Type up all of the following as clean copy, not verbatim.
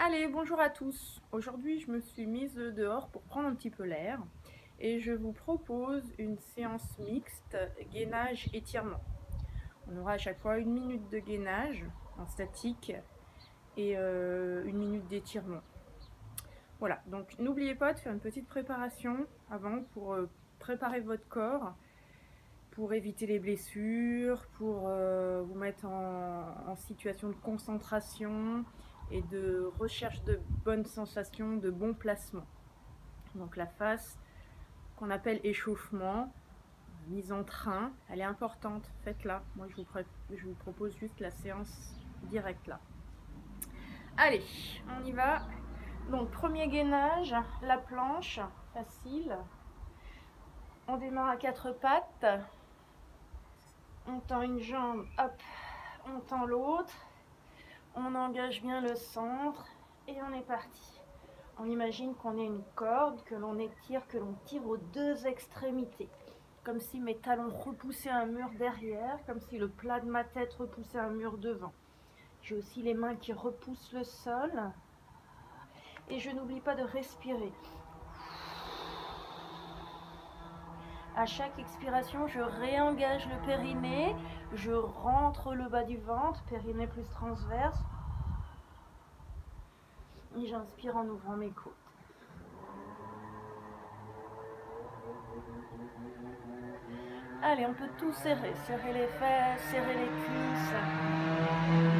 Allez, bonjour à tous. Aujourd'hui, je me suis mise dehors pour prendre un petit peu l'air et je vous propose une séance mixte gainage-étirement. On aura à chaque fois 1 minute de gainage en statique et 1 minute d'étirement. Voilà, donc n'oubliez pas de faire une petite préparation avant pour préparer votre corps, pour éviter les blessures, pour vous mettre en situation de concentration et de recherche de bonnes sensations, de bons placements. Donc la phase qu'on appelle échauffement, mise en train, elle est importante, faites-la. Moi je vous propose juste la séance directe là. Allez, on y va. Donc premier gainage, la planche, facile. On démarre à 4 pattes. On tend une jambe, hop, on tend l'autre. On engage bien le centre et on est parti. On imagine qu'on est une corde, que l'on étire, que l'on tire aux deux extrémités. Comme si mes talons repoussaient un mur derrière, comme si le plat de ma tête repoussait un mur devant. J'ai aussi les mains qui repoussent le sol. Et je n'oublie pas de respirer. À chaque expiration, je réengage le périnée, je rentre le bas du ventre, périnée plus transverse. Et j'inspire en ouvrant mes côtes. Allez, on peut tout serrer. Serrer les fesses, serrer les cuisses.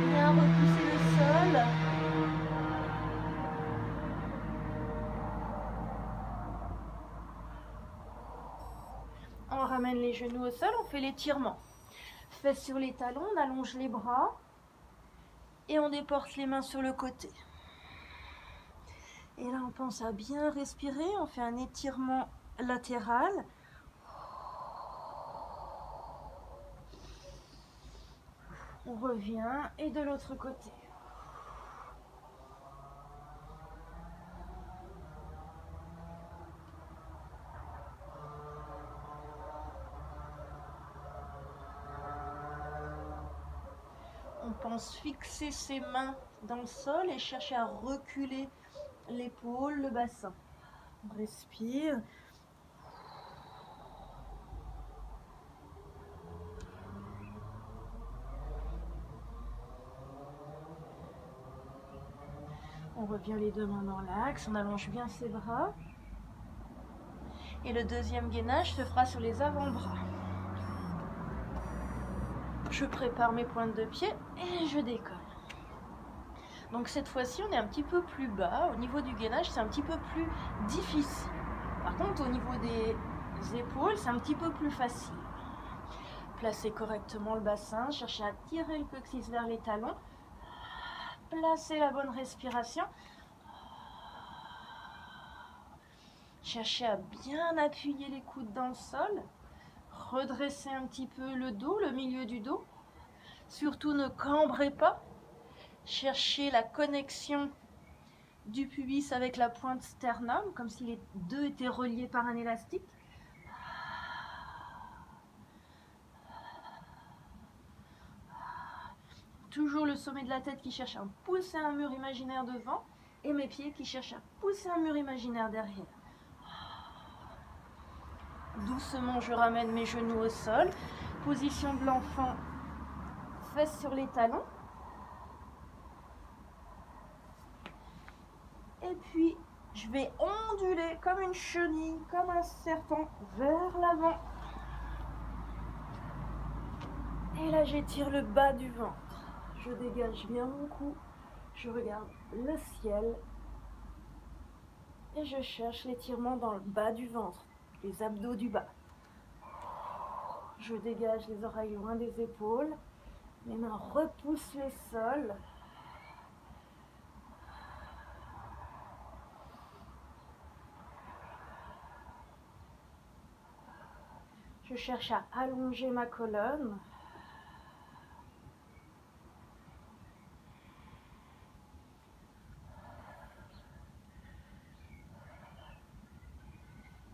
Bien repousser le sol. On ramène les genoux au sol, on fait l'étirement. Fesses sur les talons, on allonge les bras. Et on déporte les mains sur le côté. Et là, on pense à bien respirer. On fait un étirement latéral. On revient et de l'autre côté. On pense fixer ses mains dans le sol et chercher à reculer l'épaule, le bassin. On respire. On revient les deux mains dans l'axe, on allonge bien ses bras. Et le deuxième gainage se fera sur les avant-bras. Je prépare mes pointes de pied et je décolle. Donc cette fois-ci, on est un petit peu plus bas. Au niveau du gainage, c'est un petit peu plus difficile. Par contre, au niveau des épaules, c'est un petit peu plus facile. Placez correctement le bassin, cherchez à tirer le coccyx vers les talons. Placez la bonne respiration. Cherchez à bien appuyer les coudes dans le sol. Redressez un petit peu le dos, le milieu du dos. Surtout ne cambrez pas. Cherchez la connexion du pubis avec la pointe sternum, comme si les deux étaient reliés par un élastique. Toujours le sommet de la tête qui cherche à pousser un mur imaginaire devant et mes pieds qui cherchent à pousser un mur imaginaire derrière. Doucement, je ramène mes genoux au sol. Position de l'enfant, fesses sur les talons. Et puis, je vais onduler comme une chenille, comme un serpent, vers l'avant. Et là, j'étire le bas du ventre. Je dégage bien mon cou. Je regarde le ciel. Et je cherche l'étirement dans le bas du ventre, les abdos du bas. Je dégage les oreilles loin des épaules. Mes mains repoussent le sol. Je cherche à allonger ma colonne.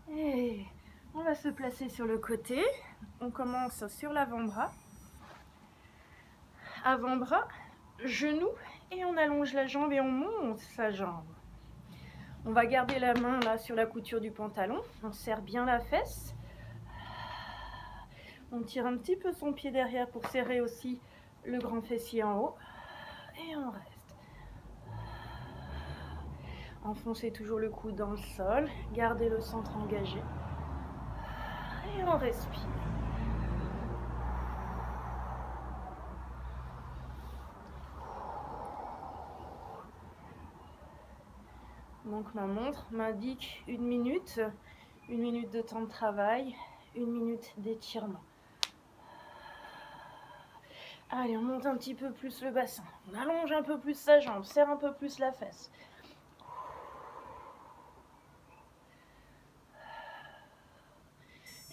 Et on va se placer sur le côté. On commence sur l'avant-bras. Avant-bras, genoux et on allonge la jambe et on monte sa jambe. On va garder la main là sur la couture du pantalon, on serre bien la fesse. On tire un petit peu son pied derrière pour serrer aussi le grand fessier en haut. Et on reste. Enfoncez toujours le coude dans le sol, gardez le centre engagé. Et on respire. Donc ma montre m'indique 1 minute de temps de travail, 1 minute d'étirement. Allez, on monte un petit peu plus le bassin, on allonge un peu plus sa jambe, serre un peu plus la fesse.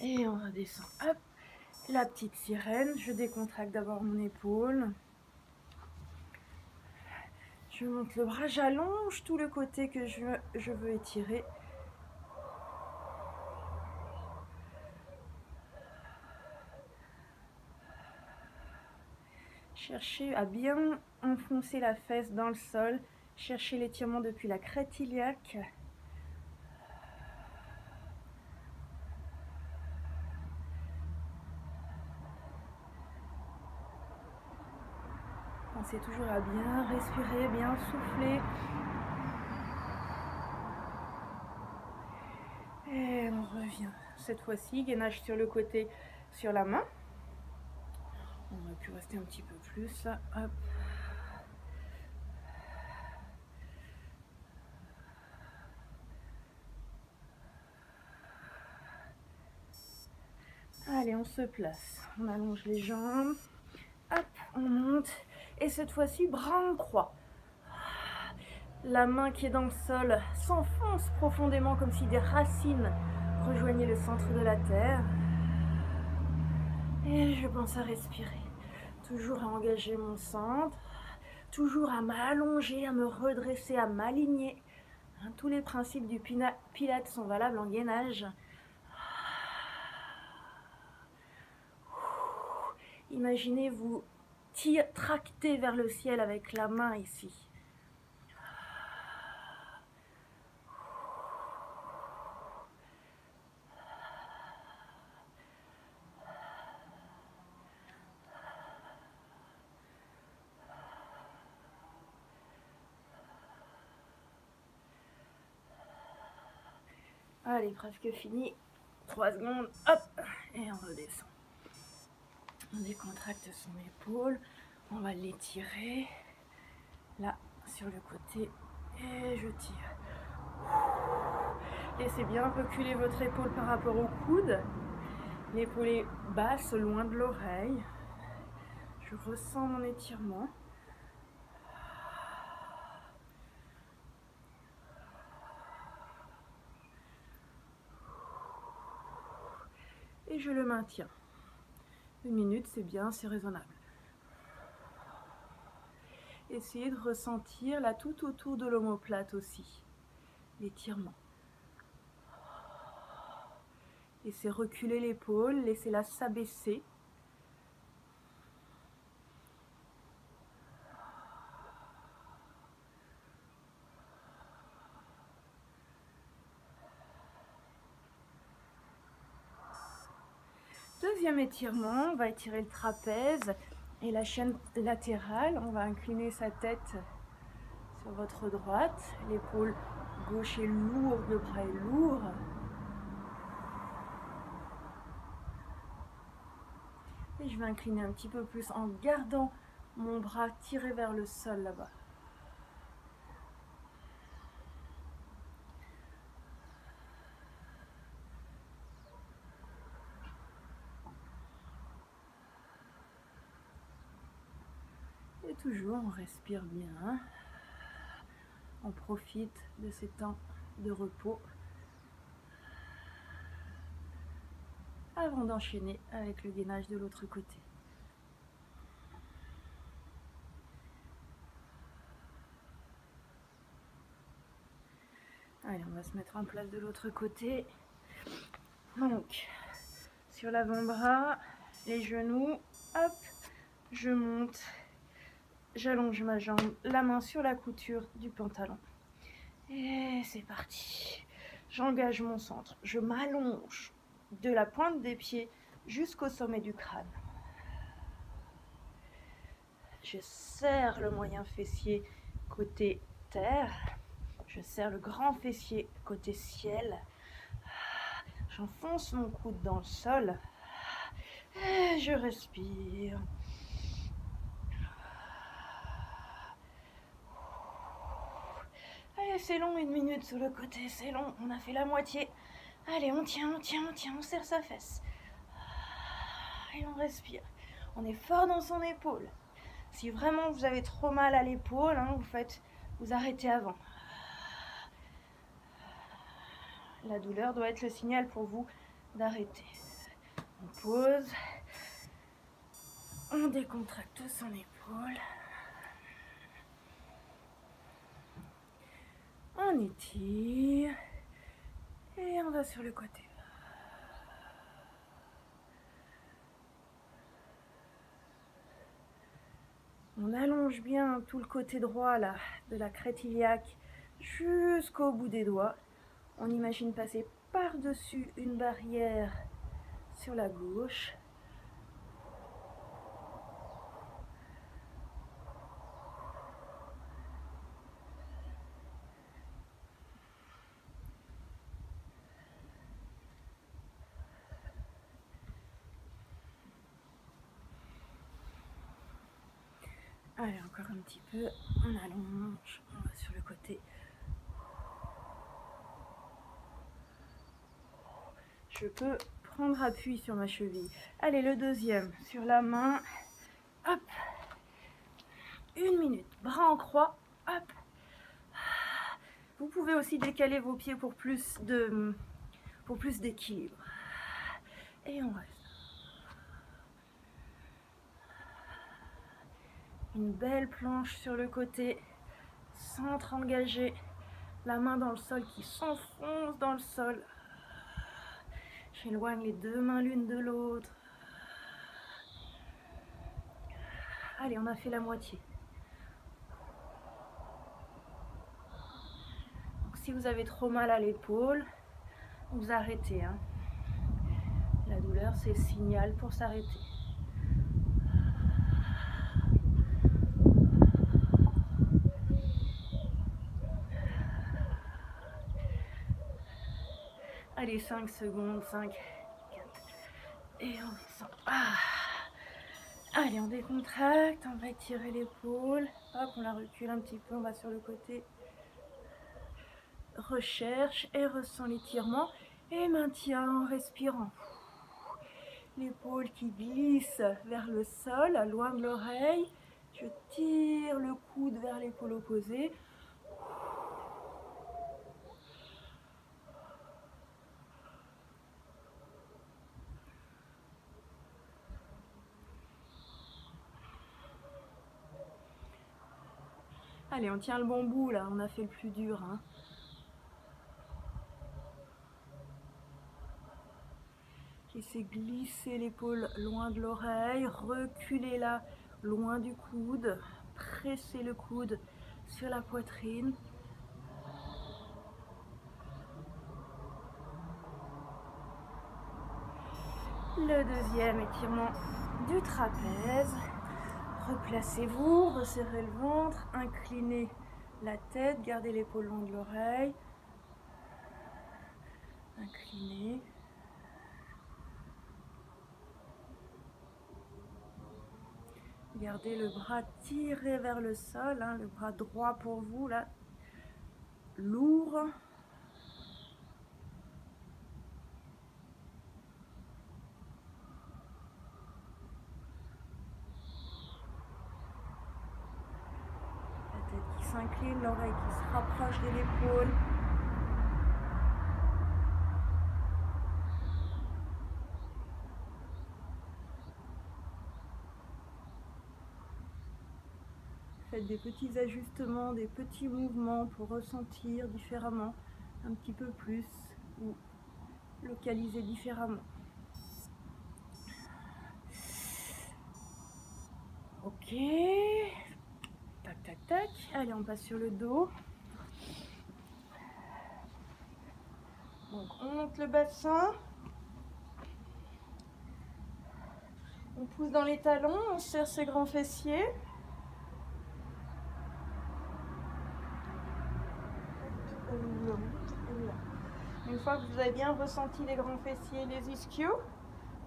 Et on redescend. Hop, la petite sirène, je décontracte d'abord mon épaule. Je monte le bras, j'allonge tout le côté que je veux étirer. Cherchez à bien enfoncer la fesse dans le sol. Cherchez l'étirement depuis la crête iliaque. Pensez toujours à bien respirer, bien souffler. Et on revient. Cette fois-ci, gainage sur le côté, sur la main. On aurait pu rester un petit peu plus là. Hop. Allez, on se place. On allonge les jambes. Hop, on monte. Et cette fois-ci, bras en croix. La main qui est dans le sol s'enfonce profondément comme si des racines rejoignaient le centre de la terre. Et je pense à respirer. Toujours à engager mon centre. Toujours à m'allonger, à me redresser, à m'aligner. Tous les principes du Pilates sont valables en gainage. Imaginez vous tracter vers le ciel avec la main ici. Allez, presque fini. 3 secondes, hop, et on redescend. On décontracte son épaule, on va l'étirer, là, sur le côté, et je tire. Laissez bien reculer votre épaule par rapport au coude. L'épaule est basse, loin de l'oreille. Je ressens mon étirement. Et je le maintiens. 1 minute, c'est bien, c'est raisonnable. Essayez de ressentir là tout autour de l'omoplate aussi, l'étirement. Laissez reculer l'épaule, laissez-la s'abaisser. Deuxième étirement, on va étirer le trapèze et la chaîne latérale. On va incliner sa tête sur votre droite. L'épaule gauche est lourde, le bras est lourd. Et je vais incliner un petit peu plus en gardant mon bras tiré vers le sol là-bas. Et toujours, on respire bien. On profite de ces temps de repos avant d'enchaîner avec le gainage de l'autre côté. Allez, on va se mettre en place de l'autre côté. Donc, sur l'avant-bras, les genoux, hop, je monte J'allonge ma jambe, la main sur la couture du pantalon. Et c'est parti. J'engage mon centre. Je m'allonge de la pointe des pieds jusqu'au sommet du crâne. Je serre le moyen fessier côté terre. Je serre le grand fessier côté ciel. J'enfonce mon coude dans le sol. Et je respire. Allez, c'est long, 1 minute sur le côté, c'est long. On a fait la moitié. Allez, on tient, on serre sa fesse. Et on respire. On est fort dans son épaule. Si vraiment vous avez trop mal à l'épaule, hein, vous arrêtez avant. La douleur doit être le signal pour vous d'arrêter. On pose. On décontracte son épaule. On étire. Et on va sur le côté. On allonge bien tout le côté droit là, de la crête iliaque jusqu'au bout des doigts. On imagine passer par-dessus une barrière sur la gauche. Allez, encore un petit peu. On allonge. On va sur le côté. Je peux prendre appui sur ma cheville. Allez, le deuxième. Sur la main. Hop. 1 minute. Bras en croix. Hop. Vous pouvez aussi décaler vos pieds pour plus d'équilibre. Et on reste. Une belle planche sur le côté, centre engagé, la main dans le sol qui s'enfonce dans le sol. J'éloigne les 2 mains l'une de l'autre. Allez, on a fait la moitié. Donc, si vous avez trop mal à l'épaule, vous arrêtez. Hein. La douleur, c'est le signal pour s'arrêter. Allez, 5 secondes, 5, 4, et on descend. Allez, on décontracte, on va étirer l'épaule. Hop, on la recule un petit peu, on va sur le côté. Recherche et ressent l'étirement et maintient en respirant. L'épaule qui glisse vers le sol, loin de l'oreille. Je tire le coude vers l'épaule opposée. Allez, on tient le bon bout là, on a fait le plus dur. Hein. Laissez glisser l'épaule loin de l'oreille, reculez-la loin du coude, pressez le coude sur la poitrine. Le deuxième étirement du trapèze. Replacez-vous, resserrez le ventre, inclinez la tête, gardez l'épaule loin de l'oreille. Inclinez. Gardez le bras tiré vers le sol, hein, le bras droit pour vous, là, lourd. La tête qui s'incline, l'oreille qui se rapproche de l'épaule. Faites des petits ajustements, des petits mouvements pour ressentir différemment, un petit peu plus, ou localiser différemment. Ok. Tac, tac, tac. Allez, on passe sur le dos. Donc, on monte le bassin. On pousse dans les talons, on serre ses grands fessiers. Une fois que vous avez bien ressenti les grands fessiers et les ischios,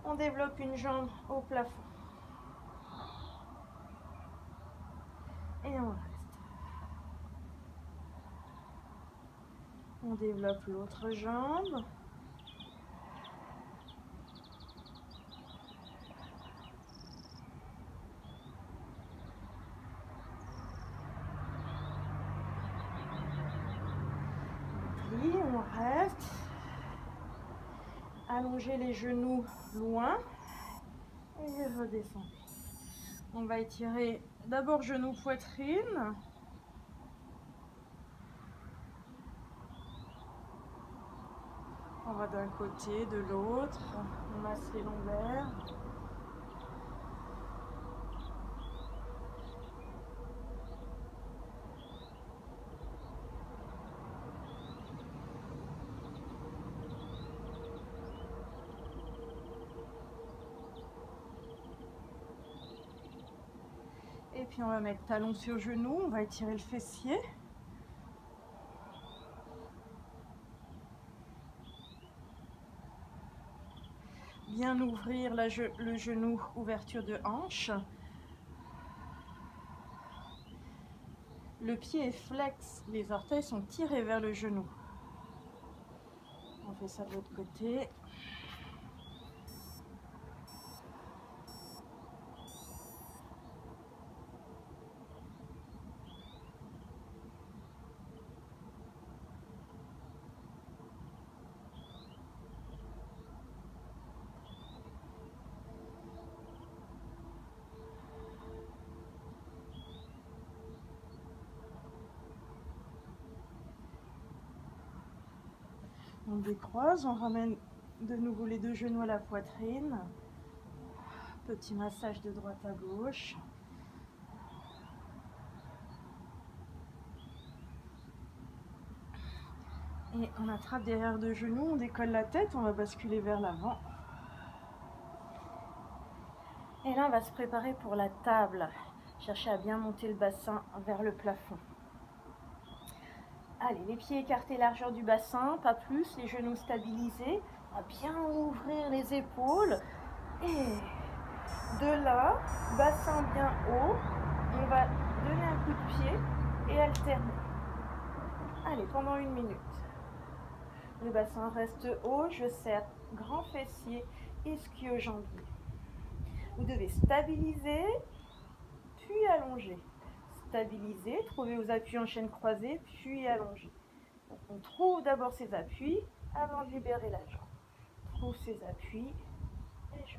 on développe une jambe au plafond. Et on reste. On développe l'autre jambe. On reste. Allongez les genoux loin et redescendez. On va étirer d'abord genou poitrine. On va d'un côté, de l'autre. On masse les lombaires. Et puis on va mettre talon sur genou, on va étirer le fessier. Bien ouvrir le genou, ouverture de hanche. Le pied est flex, les orteils sont tirés vers le genou. On fait ça de l'autre côté. On décroise, on ramène de nouveau les deux genoux à la poitrine. Petit massage de droite à gauche. Et on attrape derrière deux genoux, on décolle la tête, on va basculer vers l'avant. Et là, on va se préparer pour la table. Cherchez à bien monter le bassin vers le plafond. Allez, les pieds écartés largeur du bassin, pas plus, les genoux stabilisés. On va bien ouvrir les épaules. Et de là, bassin bien haut, on va donner un coup de pied et alterner. Allez, pendant 1 minute. Le bassin reste haut, je serre grand fessier, ischio-jambier. Vous devez stabiliser, puis allonger. Stabiliser, trouver vos appuis en chaîne croisée, puis allonger. Donc on trouve d'abord ses appuis avant de libérer la jambe. Trouve ses appuis et je pousse.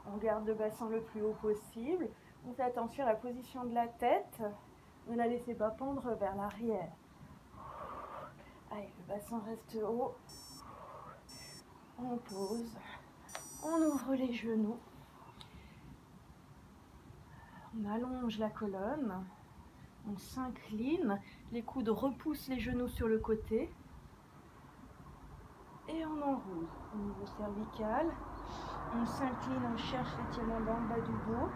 On garde le bassin le plus haut possible. On fait attention à la position de la tête. Ne la laissez pas pendre vers l'arrière. Allez, le bassin reste haut. On pose. On ouvre les genoux. On allonge la colonne. On s'incline. Les coudes repoussent les genoux sur le côté. Et on enroule au niveau cervical. On s'incline, on cherche l'étirement dans le bas du dos.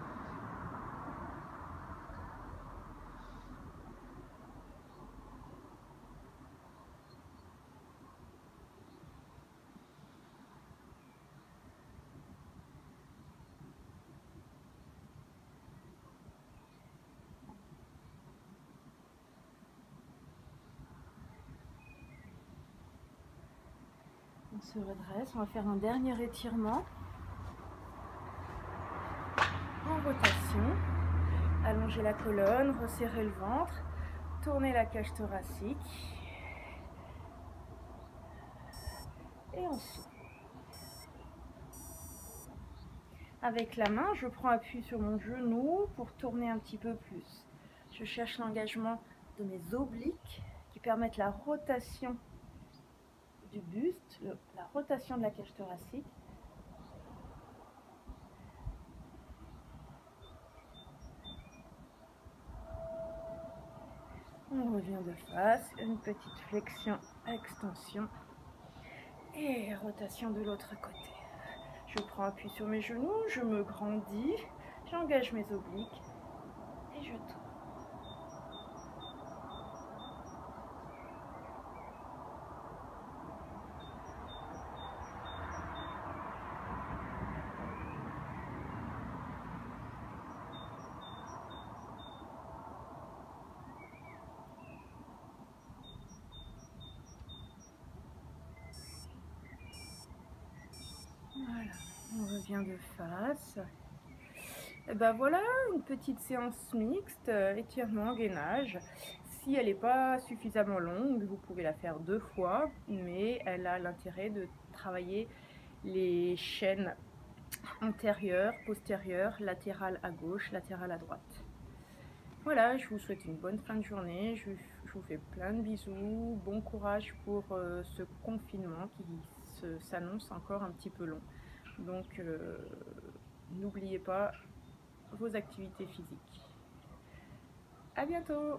On se redresse, on va faire un dernier étirement. En rotation, allongez la colonne, resserrez le ventre, tournez la cage thoracique et on souffle. Avec la main, je prends appui sur mon genou pour tourner un petit peu plus. Je cherche l'engagement de mes obliques qui permettent la rotation du buste, la rotation de la cage thoracique. On revient de face, une petite flexion, extension et rotation de l'autre côté. Je prends appui sur mes genoux, je me grandis, j'engage mes obliques et je tourne. Voilà, on revient de face. Et ben voilà, une petite séance mixte, étirement, gainage. Si elle n'est pas suffisamment longue, vous pouvez la faire 2 fois, mais elle a l'intérêt de travailler les chaînes antérieures, postérieures, latérales à gauche, latérales à droite. Voilà, je vous souhaite une bonne fin de journée, je vous fais plein de bisous, bon courage pour ce confinement qui s'annonce encore un petit peu long. Donc n'oubliez pas vos activités physiques. À bientôt!